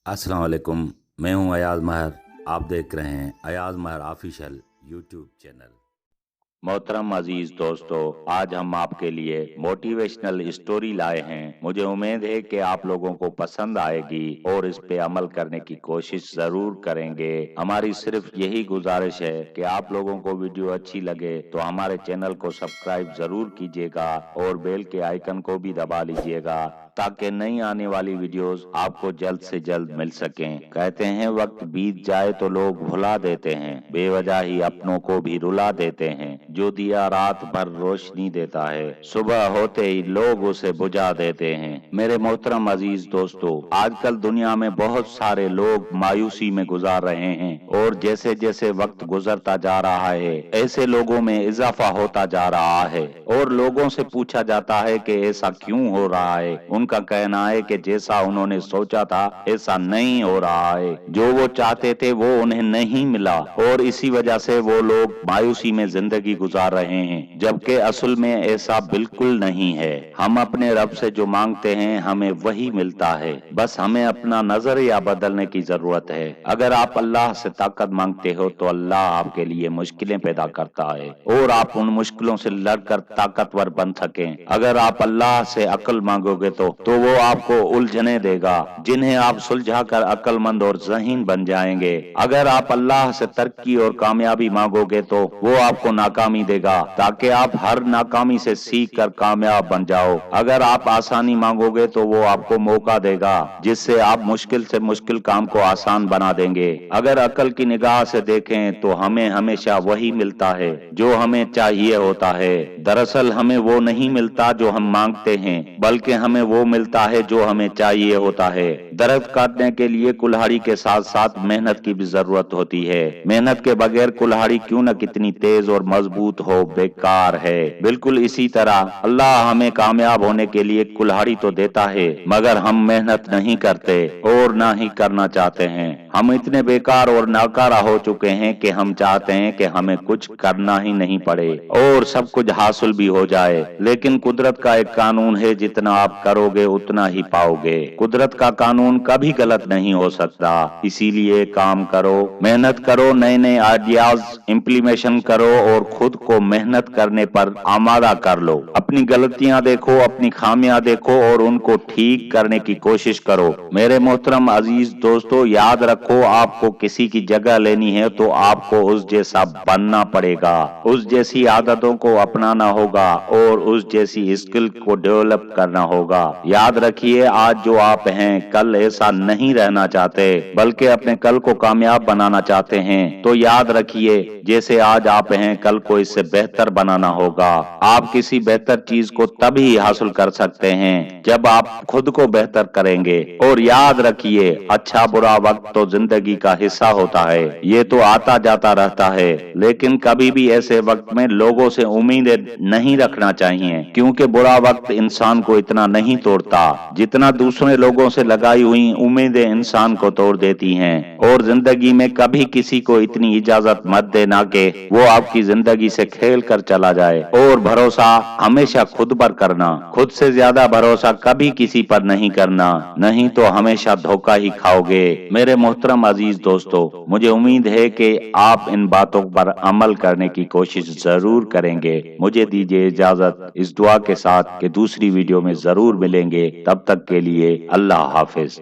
अस्सलाम वालेकुम। मैं हूं अयाज महर। आप देख रहे हैं अयाज महर ऑफिशियल यूट्यूब चैनल। मोहतरम अजीज दोस्तों, आज हम आपके लिए मोटिवेशनल स्टोरी लाए हैं। मुझे उम्मीद है कि आप लोगों को पसंद आएगी और इस पे अमल करने की कोशिश जरूर करेंगे। हमारी सिर्फ यही गुजारिश है कि आप लोगों को वीडियो अच्छी लगे तो हमारे चैनल को सब्सक्राइब जरूर कीजिएगा और बेल के आइकन को भी दबा लीजिएगा ताकि नई आने वाली वीडियोस आपको जल्द से जल्द मिल सकें। कहते हैं वक्त बीत जाए तो लोग भुला देते हैं, बेवजह ही अपनों को भी रुला देते हैं। जो दिया रात भर रोशनी देता है, सुबह होते ही लोग उसे बुझा देते हैं। मेरे मोहतरम अजीज दोस्तों, आजकल दुनिया में बहुत सारे लोग मायूसी में गुजार रहे हैं और जैसे जैसे वक्त गुजरता जा रहा है ऐसे लोगों में इजाफा होता जा रहा है और लोगों से पूछा जाता है कि ऐसा क्यों हो रहा है। उनका कहना है कि जैसा उन्होंने सोचा था ऐसा नहीं हो रहा है, जो वो चाहते थे वो उन्हें नहीं मिला और इसी वजह से वो लोग मायूसी में जिंदगी गुजार रहे हैं, जबकि असल में ऐसा बिल्कुल नहीं है। हम अपने रब से जो मांगते हैं हमें वही मिलता है, बस हमें अपना नजरिया बदलने की जरूरत है। अगर आप अल्लाह से ताकत मांगते हो तो अल्लाह आपके लिए मुश्किलें पैदा करता है और आप उन मुश्किलों से लड़कर ताकतवर बन सकें। अगर आप अल्लाह से अक्ल मांगोगे तो वो आपको उलझने देगा जिन्हें आप सुलझाकर अक्लमंद और ज़हीन बन जाएंगे। अगर आप अल्लाह से तरक्की और कामयाबी मांगोगे तो वो आपको नाकामी देगा ताकि आप हर नाकामी से सीख कर कामयाब बन जाओ। अगर आप आसानी मांगोगे तो वो आपको मौका देगा जिससे आप मुश्किल से मुश्किल काम को आसान बना देंगे। अगर अक्ल की निगाह से देखें तो हमें हमेशा वही मिलता है जो हमें चाहिए होता है। दरअसल हमें वो नहीं मिलता जो हम मांगते हैं, बल्कि हमें वो मिलता है जो हमें चाहिए होता है। दरख्त काटने के लिए कुल्हाड़ी के साथ साथ मेहनत की भी जरूरत होती है। मेहनत के बगैर कुल्हाड़ी क्यों न कितनी तेज और मजबूत हो, बेकार है। बिल्कुल इसी तरह अल्लाह हमें कामयाब होने के लिए कुल्हाड़ी तो देता है, मगर हम मेहनत नहीं करते और ना ही करना चाहते हैं। हम इतने बेकार और नाकारा हो चुके हैं कि हम चाहते हैं कि हमें कुछ करना ही नहीं पड़े और सब कुछ हासिल भी हो जाए। लेकिन कुदरत का एक कानून है, जितना आप करोगे उतना ही पाओगे। कुदरत का कानून कभी गलत नहीं हो सकता। इसीलिए काम करो, मेहनत करो, नए नए आइडियाज इम्प्लीमेशन करो और खुद को मेहनत करने पर आमादा कर लो। अपनी गलतियां देखो, अपनी खामियां देखो और उनको ठीक करने की कोशिश करो। मेरे मोहतरम अजीज दोस्तों, याद रखो, आपको किसी की जगह लेनी है तो आपको उस जैसा बनना पड़ेगा, उस जैसी आदतों को अपनाना होगा और उस जैसी स्किल को डेवलप करना होगा। याद रखिए, आज जो आप हैं कल ऐसा नहीं रहना चाहते, बल्कि अपने कल को कामयाब बनाना चाहते हैं। तो याद रखिए, जैसे आज आप हैं कल को इससे बेहतर बनाना होगा। आप किसी बेहतर चीज को तभी हासिल कर सकते हैं जब आप खुद को बेहतर करेंगे। और याद रखिए, अच्छा बुरा वक्त तो जिंदगी का हिस्सा होता है, ये तो आता जाता रहता है, लेकिन कभी भी ऐसे वक्त में लोगों से उम्मीदें नहीं रखना चाहिए, क्योंकि बुरा वक्त इंसान को इतना नहीं तोड़ता जितना दूसरे लोगों से लगाई हुई उम्मीदें इंसान को तोड़ देती हैं। और जिंदगी में कभी किसी को इतनी इजाजत मत देना कि वो आपकी जिंदगी से खेल कर चला जाए। और भरोसा हमेशा खुद पर करना, खुद से ज्यादा भरोसा कभी किसी पर नहीं करना, नहीं तो हमेशा धोखा ही खाओगे। मेरे मोहतरम अजीज दोस्तों, मुझे उम्मीद है कि आप इन बातों पर अमल करने की कोशिश जरूर करेंगे। मुझे दीजिए इजाजत इस दुआ के साथ कि दूसरी वीडियो में जरूर मिलेंगे। तब तक के लिए अल्लाह हाफिज।